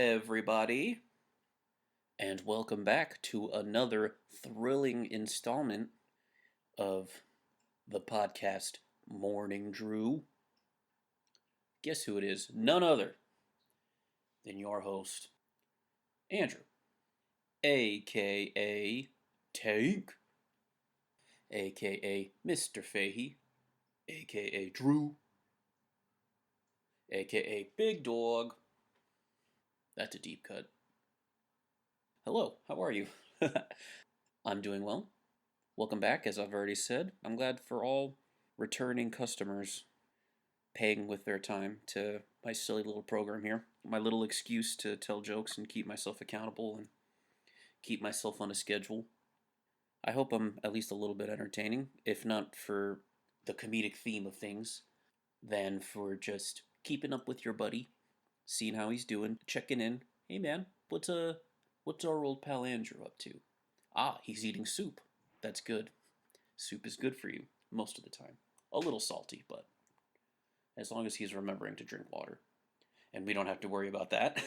everybody, and welcome back to another thrilling installment of the podcast Morning Drew. Guess who it is? None other than your host, Andrew, aka Tank, aka Mr. Fahey, aka Drew, aka Big Dog. That's a deep cut. Hello, how are you? I'm doing well. Welcome back, as I've already said. I'm glad for all returning customers paying with their time to my silly little program here. My little excuse to tell jokes and keep myself accountable and keep myself on a schedule. I hope I'm at least a little bit entertaining, if not for the comedic theme of things, then for just keeping up with your buddy, seeing how he's doing, checking in. Hey man, what's our old pal Andrew up to? Ah, he's eating soup. That's good. Soup is good for you, most of the time. A little salty, but as long as he's remembering to drink water. And we don't have to worry about that.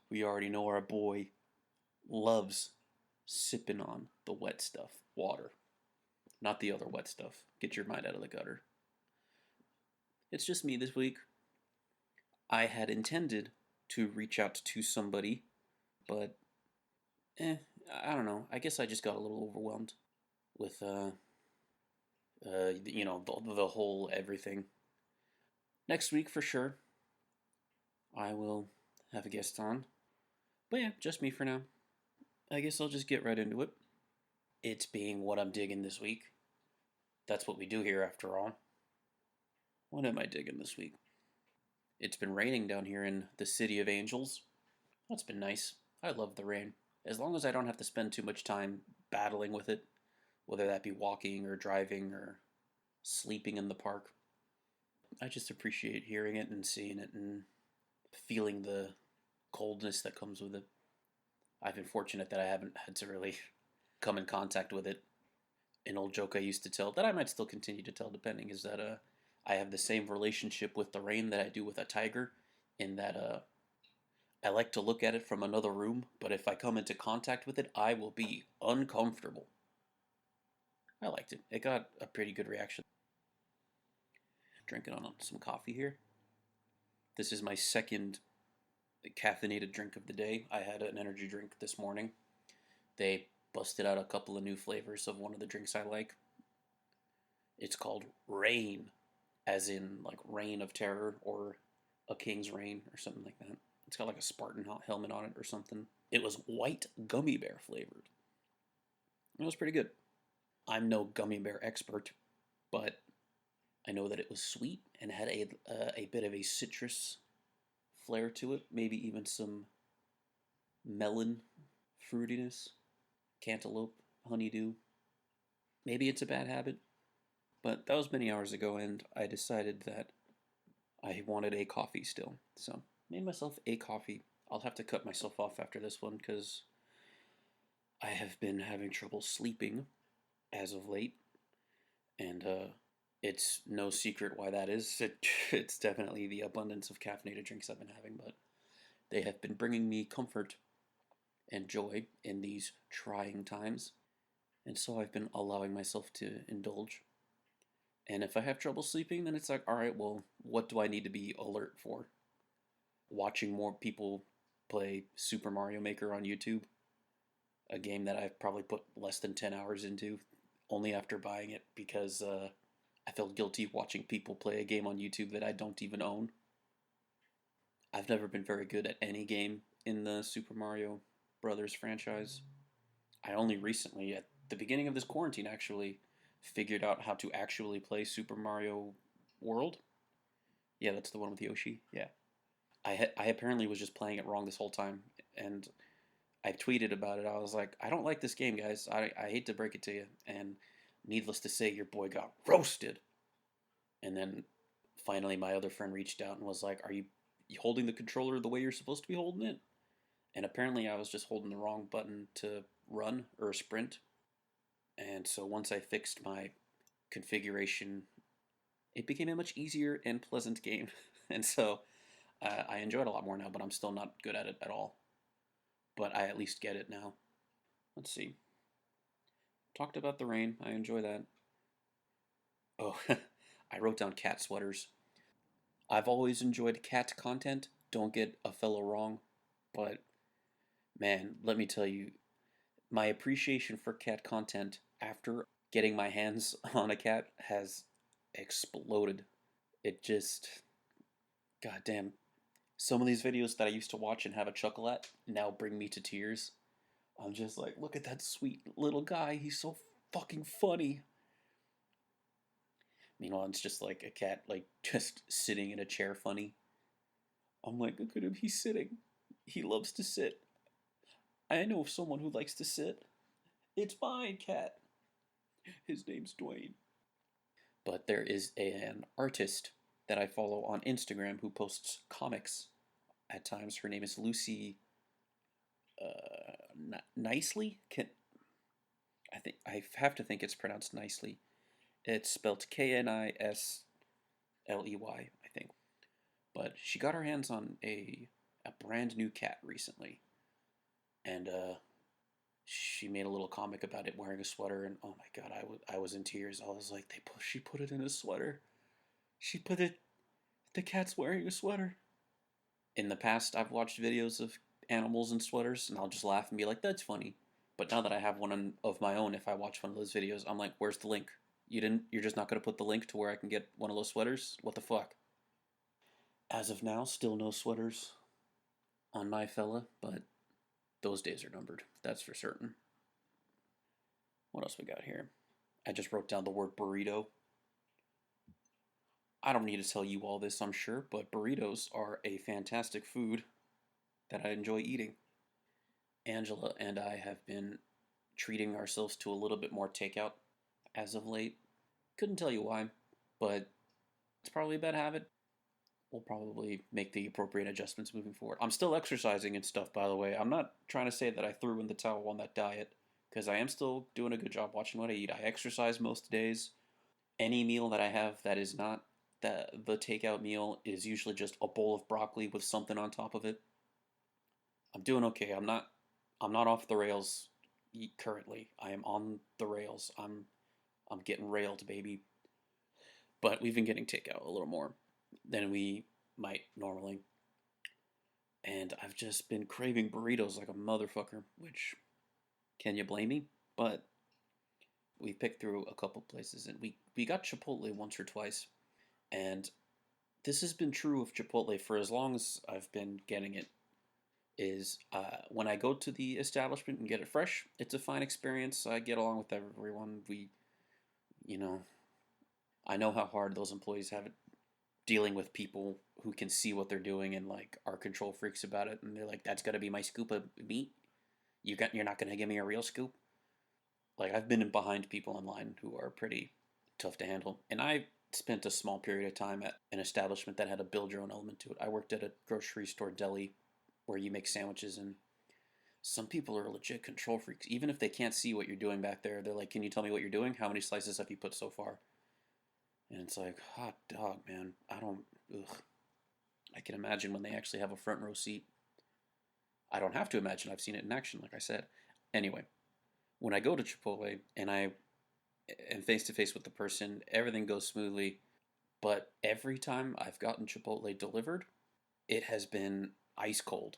We already know our boy loves sipping on the wet stuff, water. Not the other wet stuff. Get your mind out of the gutter. It's just me this week. I had intended to reach out to somebody, but I don't know. I guess I just got a little overwhelmed with the whole everything. Next week for sure, I will have a guest on. But yeah, just me for now. I guess I'll just get right into it. It's being what I'm digging this week. That's what we do here after all. What am I digging this week? It's been raining down here in the City of Angels. That's been nice. I love the rain. As long as I don't have to spend too much time battling with it, whether that be walking or driving or sleeping in the park. I just appreciate hearing it and seeing it and feeling the coldness that comes with it. I've been fortunate that I haven't had to really come in contact with it. An old joke I used to tell, that I might still continue to tell depending, is that I have the same relationship with the rain that I do with a tiger, in that I like to look at it from another room, but if I come into contact with it, I will be uncomfortable. I liked it. It got a pretty good reaction. Drinking on some coffee here. This is my second caffeinated drink of the day. I had an energy drink this morning. They busted out a couple of new flavors of one of the drinks I like. It's called Rain, as in like Reign of Terror or A King's Reign or something like that. It's got like a Spartan helmet on it or something. It was white gummy bear flavored. It was pretty good. I'm no gummy bear expert, but I know that it was sweet and had a bit of a citrus flair to it. Maybe even some melon fruitiness, cantaloupe, honeydew. Maybe it's a bad habit, but that was many hours ago, and I decided that I wanted a coffee still. So made myself a coffee. I'll have to cut myself off after this one because I have been having trouble sleeping as of late, and it's no secret why that is. It's definitely the abundance of caffeinated drinks I've been having, but they have been bringing me comfort and joy in these trying times, and so I've been allowing myself to indulge. And if I have trouble sleeping, then it's like, all right, well, what do I need to be alert for? Watching more people play Super Mario Maker on YouTube, a game that I've probably put less than 10 hours into, only after buying it because I felt guilty watching people play a game on YouTube that I don't even own. I've never been very good at any game in the Super Mario Brothers franchise. I only recently, at the beginning of this quarantine actually, figured out how to actually play Super Mario World. Yeah, that's the one with Yoshi. Yeah. I apparently was just playing it wrong this whole time, and I tweeted about it. I was like, I don't like this game, guys. I hate to break it to you. And needless to say, your boy got roasted. And then finally my other friend reached out and was like, are you holding the controller the way you're supposed to be holding it? And apparently I was just holding the wrong button to run or sprint. And so once I fixed my configuration, it became a much easier and pleasant game. And so I enjoy it a lot more now, but I'm still not good at it at all. But I at least get it now. Let's see. Talked about the rain. I enjoy that. Oh, I wrote down cat sweaters. I've always enjoyed cat content. Don't get a fellow wrong, but man, let me tell you, my appreciation for cat content after getting my hands on a cat has exploded. It just, goddamn, some of these videos that I used to watch and have a chuckle at now bring me to tears. I'm just like, look at that sweet little guy. He's so fucking funny. Meanwhile, it's just like a cat, like just sitting in a chair funny. I'm like, look at him. He's sitting. He loves to sit. I know of someone who likes to sit. It's mine, cat. His name's Dwayne. But there is an artist that I follow on Instagram who posts comics at times. Her name is Lucy Nicely. I have to think it's pronounced nicely. It's spelled Knisley, I think. But she got her hands on a brand new cat recently, and she made a little comic about it wearing a sweater, and oh my god, I was in tears. I was like, she put it in a sweater. She put it. The cat's wearing a sweater. In the past, I've watched videos of animals in sweaters, and I'll just laugh and be like, "That's funny." But now that I have one of my own, if I watch one of those videos, I'm like, "Where's the link? You didn't. You're just not gonna put the link to where I can get one of those sweaters? What the fuck?" As of now, still no sweaters on my fella, but those days are numbered. That's for certain. What else we got here? I just wrote down the word burrito. I don't need to tell you all this, I'm sure, but burritos are a fantastic food that I enjoy eating. Angela and I have been treating ourselves to a little bit more takeout as of late. Couldn't tell you why, but it's probably a bad habit. We'll probably make the appropriate adjustments moving forward. I'm still exercising and stuff, by the way. I'm not trying to say that I threw in the towel on that diet, because I am still doing a good job watching what I eat. I exercise most days. Any meal that I have that is not the takeout meal is usually just a bowl of broccoli with something on top of it. I'm doing okay. I'm not off the rails currently. I am on the rails. I'm getting railed, baby. But we've been getting takeout a little more than we might normally. And I've just been craving burritos like a motherfucker, which can you blame me? But we picked through a couple places and we got Chipotle once or twice. And this has been true of Chipotle for as long as I've been getting it. Is when I go to the establishment and get it fresh, it's a fine experience. I get along with everyone. You know, I know how hard those employees have it dealing with people who can see what they're doing and like are control freaks about it, and they're like, "That's gotta be my scoop of meat. You're not gonna give me a real scoop." Like I've been behind people in line who are pretty tough to handle, and I spent a small period of time at an establishment that had a build your own element to it. I worked at a grocery store deli where you make sandwiches, and some people are legit control freaks. Even if they can't see what you're doing back there, they're like, "Can you tell me what you're doing? How many slices have you put so far?" And it's like, hot dog, man. I don't. Ugh. I can imagine when they actually have a front row seat. I don't have to imagine. I've seen it in action, like I said. Anyway, when I go to Chipotle and I am face to face with the person, everything goes smoothly. But every time I've gotten Chipotle delivered, it has been ice cold.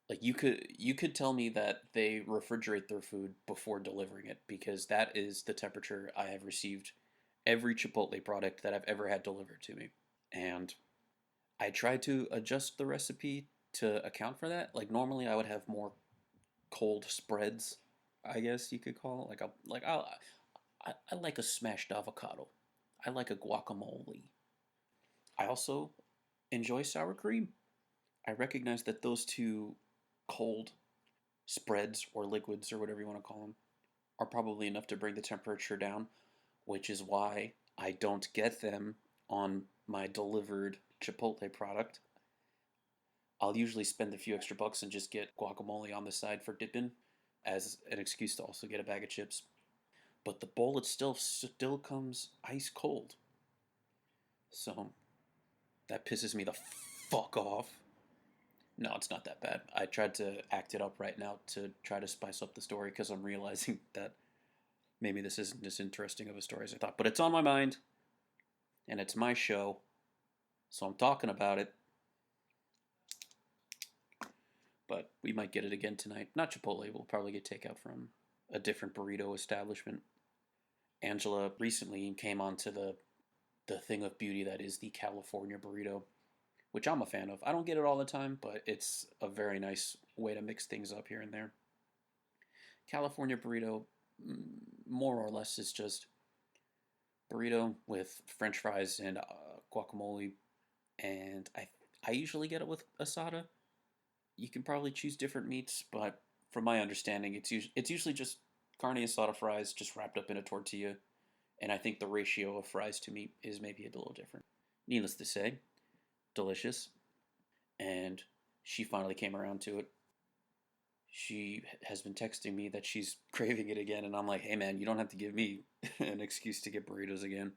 Like you could tell me that they refrigerate their food before delivering it, because that is the temperature I have received every Chipotle product that I've ever had delivered to me. And I tried to adjust the recipe to account for that. Like normally I would have more cold spreads, I guess you could call it. I like a smashed avocado. I like a guacamole. I also enjoy sour cream. I recognize that those two cold spreads or liquids or whatever you want to call them are probably enough to bring the temperature down, which is why I don't get them on my delivered Chipotle product. I'll usually spend a few extra bucks and just get guacamole on the side for dipping as an excuse to also get a bag of chips. But the bowl itself still comes ice cold. So that pisses me the fuck off. No, it's not that bad. I tried to act it up right now to try to spice up the story because I'm realizing that maybe this isn't as interesting of a story as I thought. But it's on my mind, and it's my show, so I'm talking about it. But we might get it again tonight. Not Chipotle. We'll probably get takeout from a different burrito establishment. Angela recently came onto the thing of beauty that is the California burrito, which I'm a fan of. I don't get it all the time, but it's a very nice way to mix things up here and there. California burrito, more or less, is just burrito with French fries and guacamole, and I usually get it with asada. You can probably choose different meats, but from my understanding, it's usually just carne asada fries just wrapped up in a tortilla, and I think the ratio of fries to meat is maybe a little different. Needless to say, delicious, and she finally came around to it. She has been texting me that she's craving it again, and I'm like, hey man, you don't have to give me an excuse to get burritos again.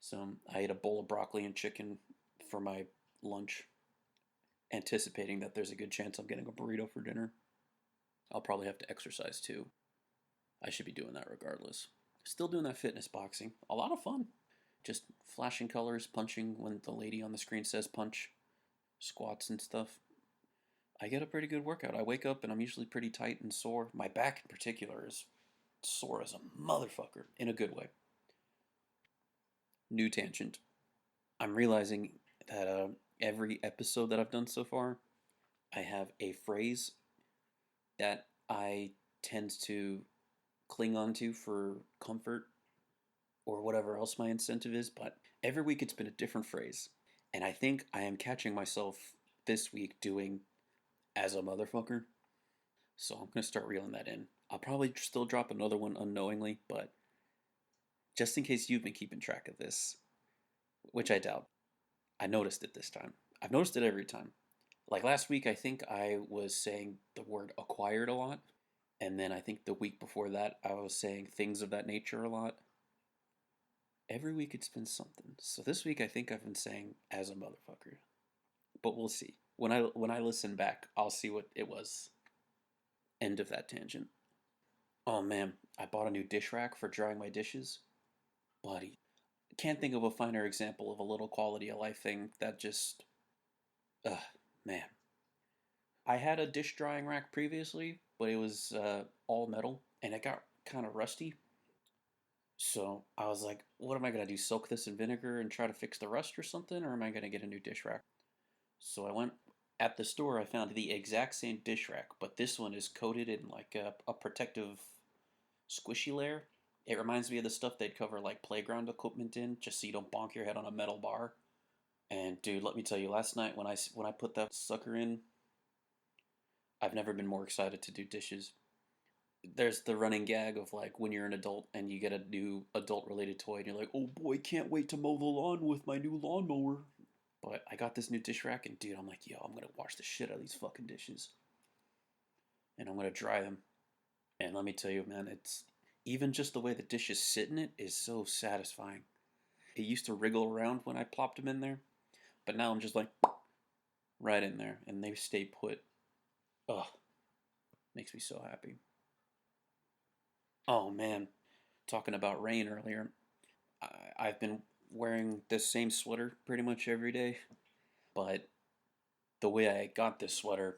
So I ate a bowl of broccoli and chicken for my lunch, anticipating that there's a good chance I'm getting a burrito for dinner. I'll probably have to exercise too. I should be doing that regardless. Still doing that fitness boxing. A lot of fun. Just flashing colors, punching when the lady on the screen says punch, squats and stuff. I get a pretty good workout. I wake up and I'm usually pretty tight and sore. My back in particular is sore as a motherfucker in a good way. New tangent. I'm realizing that every episode that I've done so far, I have a phrase that I tend to cling on to for comfort or whatever else my incentive is, but every week it's been a different phrase. And I think I am catching myself this week doing as a motherfucker. So I'm going to start reeling that in. I'll probably still drop another one unknowingly, but just in case you've been keeping track of this, which I doubt, I noticed it this time. I've noticed it every time. Like last week, I think I was saying the word acquired a lot. And then I think the week before that, I was saying things of that nature a lot. Every week it's been something. So this week I think I've been saying as a motherfucker. But we'll see. When I listen back, I'll see what it was. End of that tangent. Oh man, I bought a new dish rack for drying my dishes. Buddy, can't think of a finer example of a little quality of life thing that just man. I had a dish drying rack previously, but it was all metal and it got kind of rusty. So I was like, what am I going to do? Soak this in vinegar and try to fix the rust or something? Or am I going to get a new dish rack? So I went at the store, I found the exact same dish rack, but this one is coated in like a protective squishy layer. It reminds me of the stuff they'd cover like playground equipment in, just so you don't bonk your head on a metal bar. And dude, let me tell you, last night when I put that sucker in, I've never been more excited to do dishes. There's the running gag of like when you're an adult and you get a new adult related toy and you're like, oh boy, can't wait to mow the lawn with my new lawnmower. But I got this new dish rack and dude, I'm like, yo, I'm gonna wash the shit out of these fucking dishes. And I'm gonna dry them. And let me tell you, man, it's even just the way the dishes sit in it is so satisfying. It used to wriggle around when I plopped them in there, but now I'm just like right in there and they stay put. Ugh, makes me so happy. Oh man, talking about rain earlier, I've been wearing this same sweater pretty much every day, but the way I got this sweater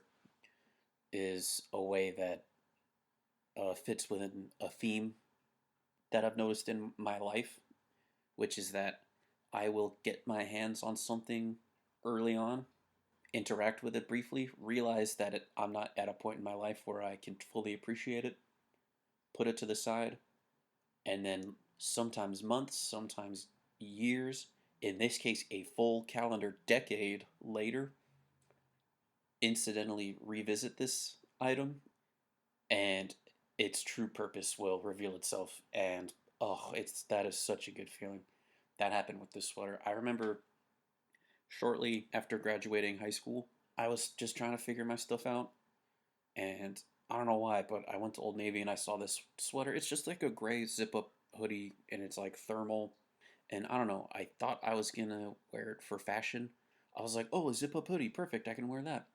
is a way that fits within a theme that I've noticed in my life, which is that I will get my hands on something early on, interact with it briefly, realize that I'm not at a point in my life where I can fully appreciate it, put it to the side, and then sometimes months, sometimes years, in this case, a full calendar decade later, incidentally revisit this item and its true purpose will reveal itself. And oh, that is such a good feeling. That happened with this sweater. I remember shortly after graduating high school, I was just trying to figure my stuff out. And I don't know why, but I went to Old Navy and I saw this sweater. It's just like a gray zip up hoodie and it's like thermal. And I don't know, I thought I was gonna wear it for fashion, I was like, oh, a zip up hoodie, perfect, I can wear that.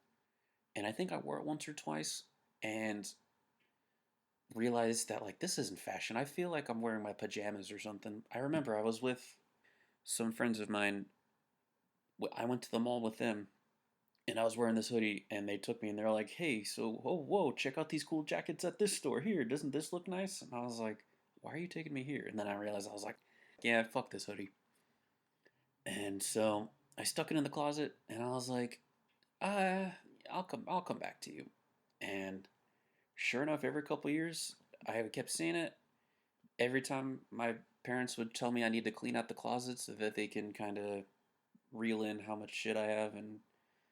And I think I wore it once or twice and realized that like this isn't fashion. I feel like I'm wearing my pajamas or something. I remember I was with some friends of mine. I went to the mall with them and I was wearing this hoodie and they took me and they're like, "Hey, so whoa, check out these cool jackets at this store here. Doesn't this look nice?" And I was like, "Why are you taking me here?" And then I realized I was like, "Yeah, fuck this hoodie." And so I stuck it in the closet and I was like, "Uh, I'll come back to you." And sure enough, every couple years, I kept seeing it. Every time my parents would tell me I need to clean out the closet so that they can kind of reel in how much shit I have and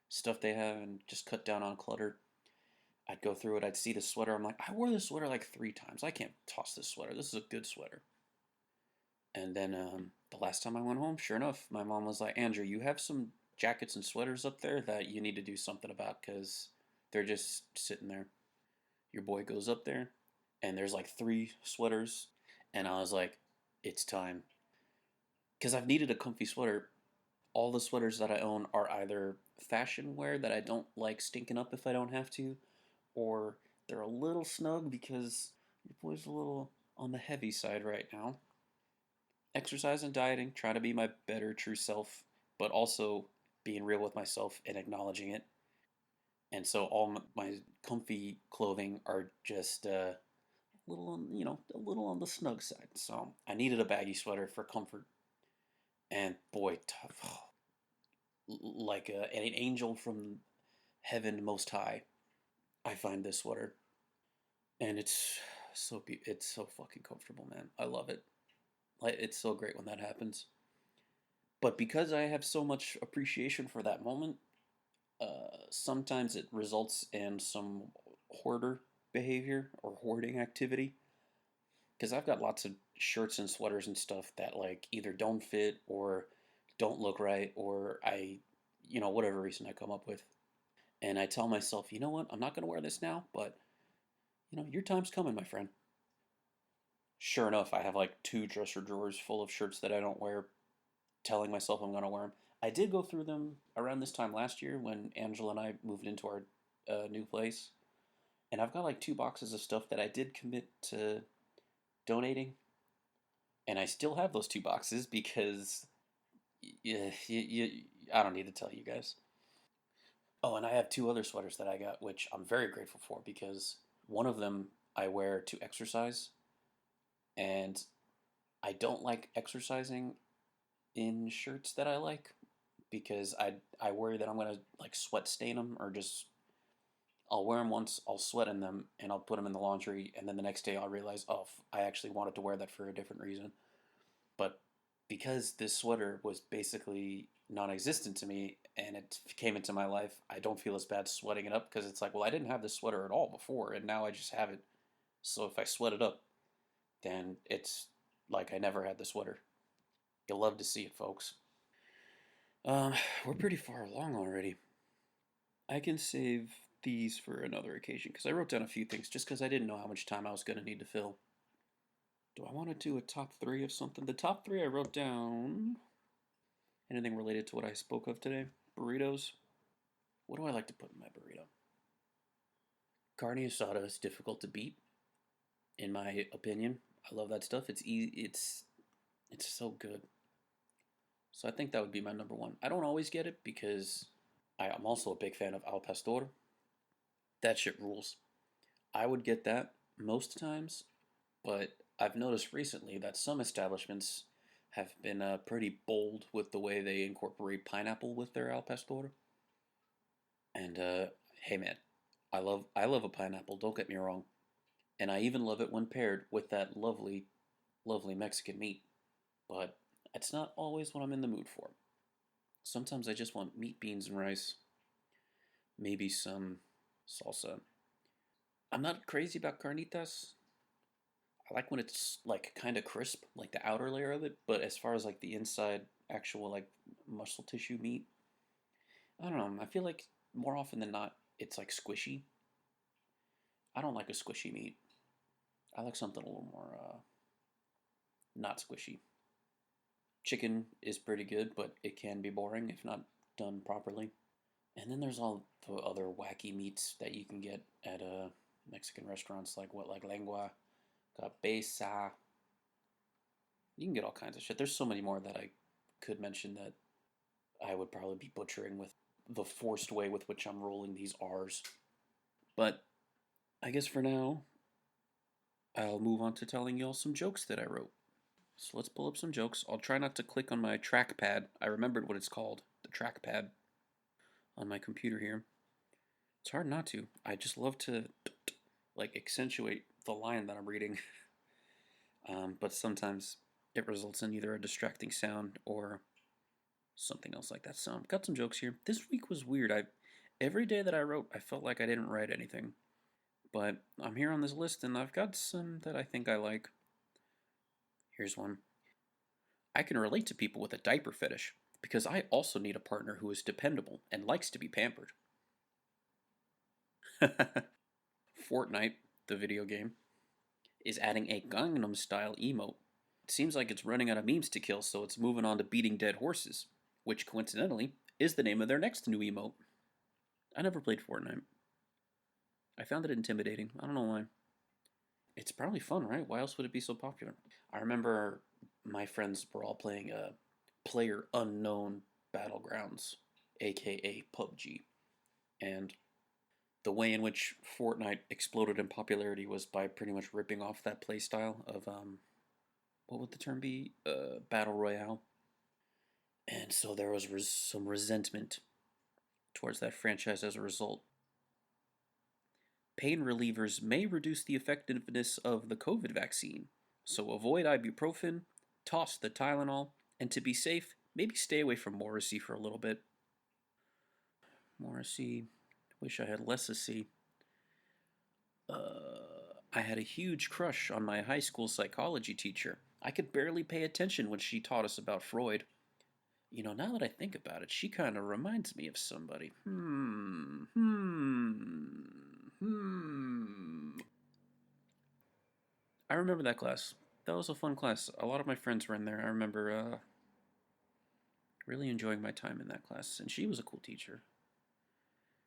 stuff they have and just cut down on clutter. I'd go through it. I'd see the sweater. I'm like, I wore this sweater like 3 times. I can't toss this sweater. This is a good sweater. And then the last time I went home, sure enough, my mom was like, Andrew, you have some jackets and sweaters up there that you need to do something about because they're just sitting there. Your boy goes up there, and there's like 3 sweaters. And I was like, it's time. Because I've needed a comfy sweater. All the sweaters that I own are either fashion wear that I don't like stinking up if I don't have to, or they're a little snug because your boy's a little on the heavy side right now. Exercise and dieting, trying to be my better true self, but also being real with myself and acknowledging it. And so all my comfy clothing are just a little on, a little on the snug side. So I needed a baggy sweater for comfort. And boy, tough, like an angel from heaven most high, I find this sweater, and it's so fucking comfortable, man. I love it. Like it's so great when that happens. But because I have so much appreciation for that moment, sometimes it results in some hoarder behavior or hoarding activity. Because I've got lots of shirts and sweaters and stuff that like either don't fit or don't look right, or whatever reason I come up with. And I tell myself, you know what, I'm not going to wear this now, but your time's coming, my friend. Sure enough, I have like 2 dresser drawers full of shirts that I don't wear, telling myself I'm going to wear them. I did go through them around this time last year when Angela and I moved into our new place. And I've got like 2 boxes of stuff that I did commit to donating. And I still have those 2 boxes because I don't need to tell you guys. Oh, and I have 2 other sweaters that I got, which I'm very grateful for because one of them I wear to exercise, and I don't like exercising in shirts that I like because I worry that I'm gonna like sweat stain them or just I'll wear them once, I'll sweat in them, and I'll put them in the laundry, and then the next day I'll realize, oh, I actually wanted to wear that for a different reason. But because this sweater was basically non-existent to me and it came into my life, I don't feel as bad sweating it up because it's like, well, I didn't have this sweater at all before, and now I just have it. So if I sweat it up, then it's like I never had the sweater. You'll love to see it, folks. Um, we're pretty far along already. I can save these for another occasion because I wrote down a few things just because I didn't know how much time I was going to need to fill. Do I want to do a top 3 of something? The top 3 I wrote down. Anything related to what I spoke of today? Burritos. What do I like to put in my burrito? Carne asada is difficult to beat, in my opinion. I love that stuff. It's easy. It's so good. So I think that would be my number one. I don't always get it because I'm also a big fan of al pastor. That shit rules. I would get that most times, but I've noticed recently that some establishments have been pretty bold with the way they incorporate pineapple with their al pastor. And hey man, I love a pineapple. Don't get me wrong, and I even love it when paired with that lovely, lovely Mexican meat. But it's not always what I'm in the mood for. Sometimes I just want meat, beans, and rice. Maybe some salsa. I'm not crazy about carnitas. I like when it's like kind of crisp, like the outer layer of it. But as far as like the inside, actual like muscle tissue meat, I don't know. I feel like more often than not, it's like squishy. I don't like a squishy meat. I like something a little more not squishy. Chicken is pretty good, but it can be boring if not done properly. And then there's all the other wacky meats that you can get at Mexican restaurants, like lengua, cabeza. You can get all kinds of shit. There's so many more that I could mention that I would probably be butchering with the forced way with which I'm rolling these R's. But I guess for now, I'll move on to telling y'all some jokes that I wrote. So let's pull up some jokes. I'll try not to click on my trackpad. I remembered what it's called, the trackpad on my computer here. It's hard not to. I just love to like accentuate the line that I'm reading. But sometimes it results in either a distracting sound or something else like that. So I've got some jokes here. This week was weird. Every day that I wrote, I felt like I didn't write anything. But I'm here on this list and I've got some that I think I like. Here's one. I can relate to people with a diaper fetish because I also need a partner who is dependable and likes to be pampered. Fortnite, the video game, is adding a Gangnam Style emote. It seems like it's running out of memes to kill, so it's moving on to beating dead horses, which coincidentally is the name of their next new emote. I never played Fortnite. I found it intimidating. I don't know why. It's probably fun, right? Why else would it be so popular? I remember my friends were all playing Player Unknown Battlegrounds, aka PUBG, and the way in which Fortnite exploded in popularity was by pretty much ripping off that playstyle of what would the term be? Battle Royale. And so there was some resentment towards that franchise as a result. Pain relievers may reduce the effectiveness of the COVID vaccine, so avoid ibuprofen, toss the Tylenol, and to be safe, maybe stay away from Morrissey for a little bit. Morrissey, wish I had less of C. I had a huge crush on my high school psychology teacher. I could barely pay attention when she taught us about Freud. You know, now that I think about it, she kind of reminds me of somebody. I remember that class. That was a fun class. A lot of my friends were in there. I remember really enjoying my time in that class, and she was a cool teacher.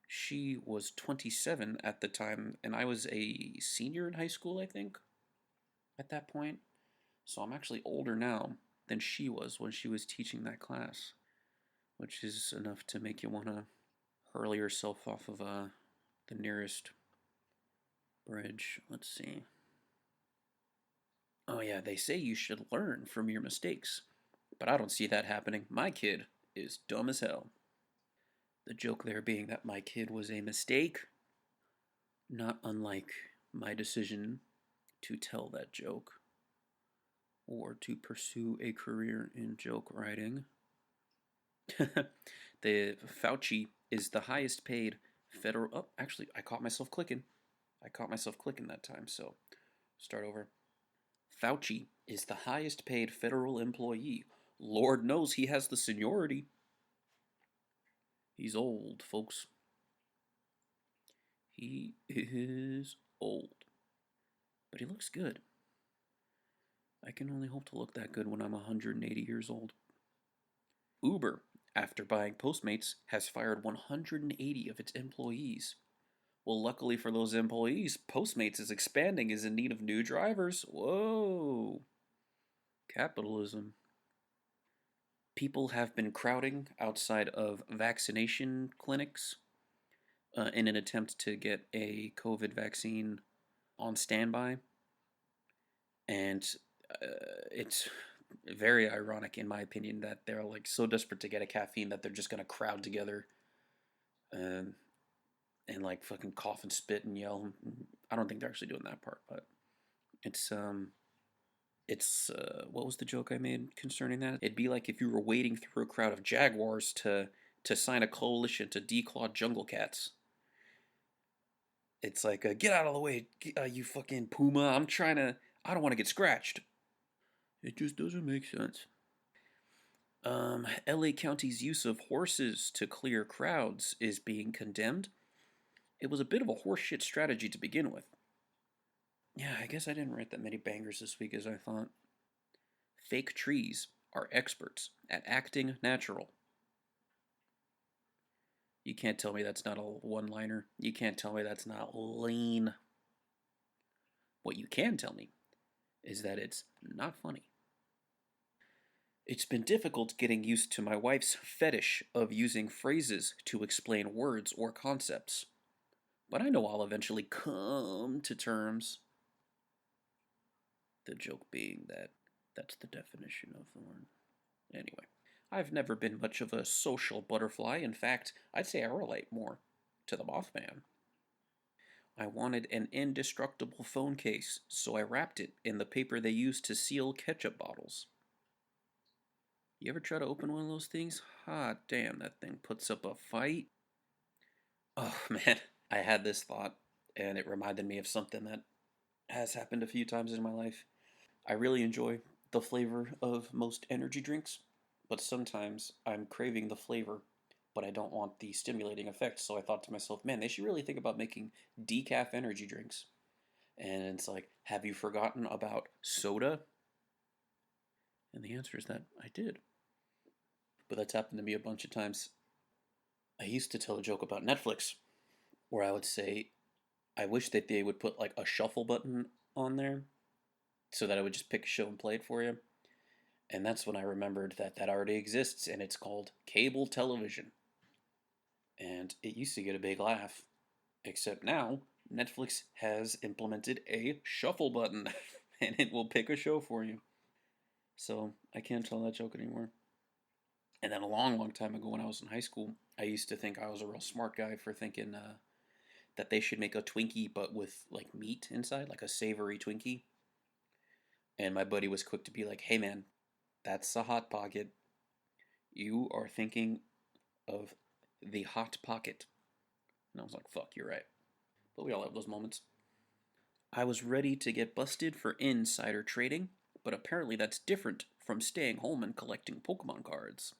She was 27 at the time, and I was a senior in high school, I think, at that point. So I'm actually older now than she was when she was teaching that class, which is enough to make you want to hurl yourself off of the nearest bridge. Let's see. Oh yeah, they say you should learn from your mistakes, but I don't see that happening. My kid is dumb as hell. The joke there being that my kid was a mistake, not unlike my decision to tell that joke or to pursue a career in joke writing. The Fauci is the highest paid federal. Oh, actually, I caught myself clicking. That time, so start over. Fauci is the highest paid federal employee. Lord knows he has the seniority. He's old, folks. He is old. But he looks good. I can only hope to look that good when I'm 180 years old. Uber, after buying Postmates, has fired 180 of its employees. Well, luckily for those employees, Postmates is expanding, is in need of new drivers. Whoa. Capitalism. People have been crowding outside of vaccination clinics in an attempt to get a COVID vaccine on standby. And it's very ironic, in my opinion, that they're like so desperate to get a caffeine that they're just going to crowd together and like fucking cough and spit and yell. I don't think they're actually doing that part, but it's what was the joke I made concerning that? It'd be like if you were wading through a crowd of jaguars to sign a coalition to declaw jungle cats. It's like, get out of the way, you fucking puma. I don't want to get scratched. It just doesn't make sense. LA County's use of horses to clear crowds is being condemned. It was a bit of a horseshit strategy to begin with. Yeah, I guess I didn't write that many bangers this week as I thought. Fake trees are experts at acting natural. You can't tell me that's not a one-liner. You can't tell me that's not lean. What you can tell me is that it's not funny. It's been difficult getting used to my wife's fetish of using phrases to explain words or concepts, but I know I'll eventually come to terms. The joke being that that's the definition of the word. Anyway, I've never been much of a social butterfly. In fact, I'd say I relate more to the Mothman. I wanted an indestructible phone case, so I wrapped it in the paper they use to seal ketchup bottles. You ever try to open one of those things? Ah, damn, that thing puts up a fight. Oh, man. I had this thought, and it reminded me of something that has happened a few times in my life. I really enjoy the flavor of most energy drinks, but sometimes I'm craving the flavor, but I don't want the stimulating effect. So I thought to myself, man, they should really think about making decaf energy drinks. And it's like, have you forgotten about soda? And the answer is that I did. But that's happened to me a bunch of times. I used to tell a joke about Netflix where I would say, I wish that they would put like a shuffle button on there so that I would just pick a show and play it for you. And that's when I remembered that that already exists and it's called cable television. And it used to get a big laugh. Except now, Netflix has implemented a shuffle button and it will pick a show for you. So I can't tell that joke anymore. And then a long, long time ago when I was in high school, I used to think I was a real smart guy for thinking that they should make a Twinkie but with like meat inside, like a savory Twinkie. And my buddy was quick to be like, hey man, that's a Hot Pocket. You are thinking of the Hot Pocket. And I was like, fuck, you're right. But we all have those moments. I was ready to get busted for insider trading, but apparently that's different from staying home and collecting Pokemon cards.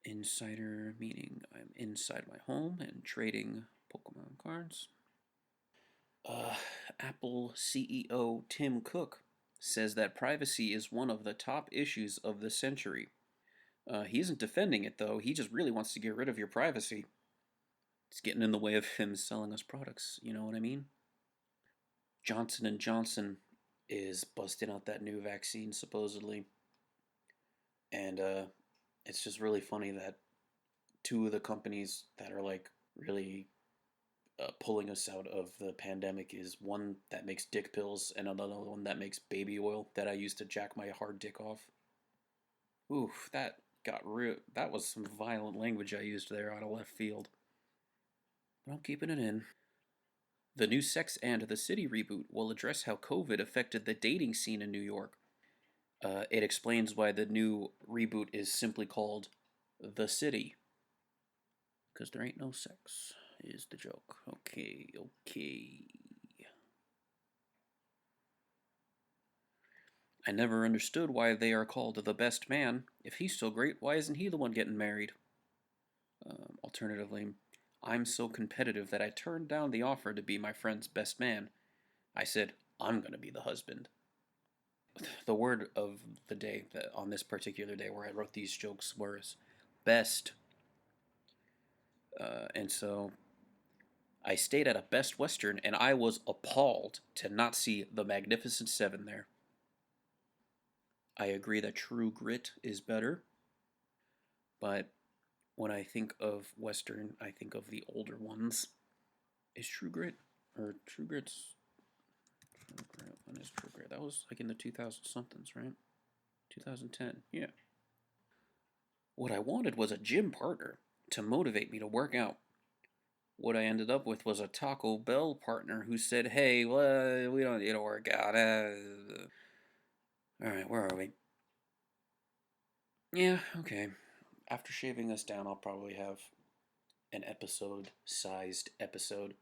Insider meaning I'm inside my home and trading Pokemon cards. Uh, Apple CEO Tim Cook says that privacy is one of the top issues of the century. He isn't defending it though. He just really wants to get rid of your privacy. It's getting in the way of him selling us products. You know what I mean? Johnson and Johnson is busting out that new vaccine supposedly, and it's just really funny that two of the companies that are like really pulling us out of the pandemic is one that makes dick pills and another one that makes baby oil that I use to jack my hard dick off. Oof, that got real. That was some violent language I used there out of left field. But I'm keeping it in. The new Sex and the City reboot will address how COVID affected the dating scene in New York. It explains why the new reboot is simply called The City. Because there ain't no sex, is the joke. Okay, okay. I never understood why they are called the best man. If he's so great, why isn't he the one getting married? Alternatively, I'm so competitive that I turned down the offer to be my friend's best man. I said, I'm going to be the husband. The word of the day on this particular day where I wrote these jokes was best. And so I stayed at a Best Western and I was appalled to not see the Magnificent Seven there. I agree that True Grit is better, but when I think of Western, I think of the older ones. Is True Grit or True Grit's? True Grit, when is True Grit? That was like in the 2000 somethings, right? 2010, yeah. What I wanted was a gym partner to motivate me to work out. What I ended up with was a Taco Bell partner who said, hey, well, we don't need to work out. Alright, where are we? Yeah, okay. After shaving this down, I'll probably have an episode-sized episode.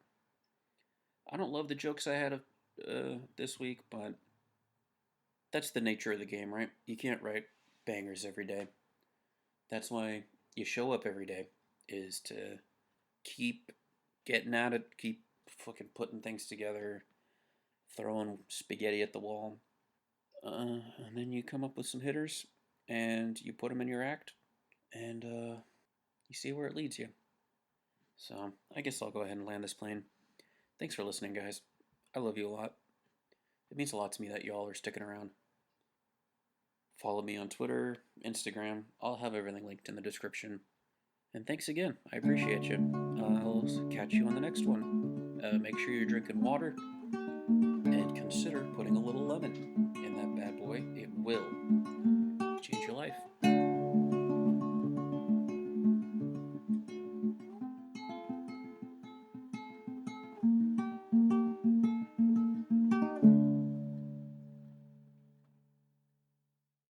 I don't love the jokes I had this week, but that's the nature of the game, right? You can't write bangers every day. That's why you show up every day, is to keep getting at it, keep fucking putting things together, throwing spaghetti at the wall. And then you come up with some hitters, and you put them in your act, and you see where it leads you. So I guess I'll go ahead and land this plane. Thanks for listening, guys. I love you a lot. It means a lot to me that y'all are sticking around. Follow me on Twitter, Instagram. I'll have everything linked in the description. And thanks again. I appreciate you. I'll catch you on the next one. Make sure you're drinking water and consider putting a little lemon in that bad boy. It will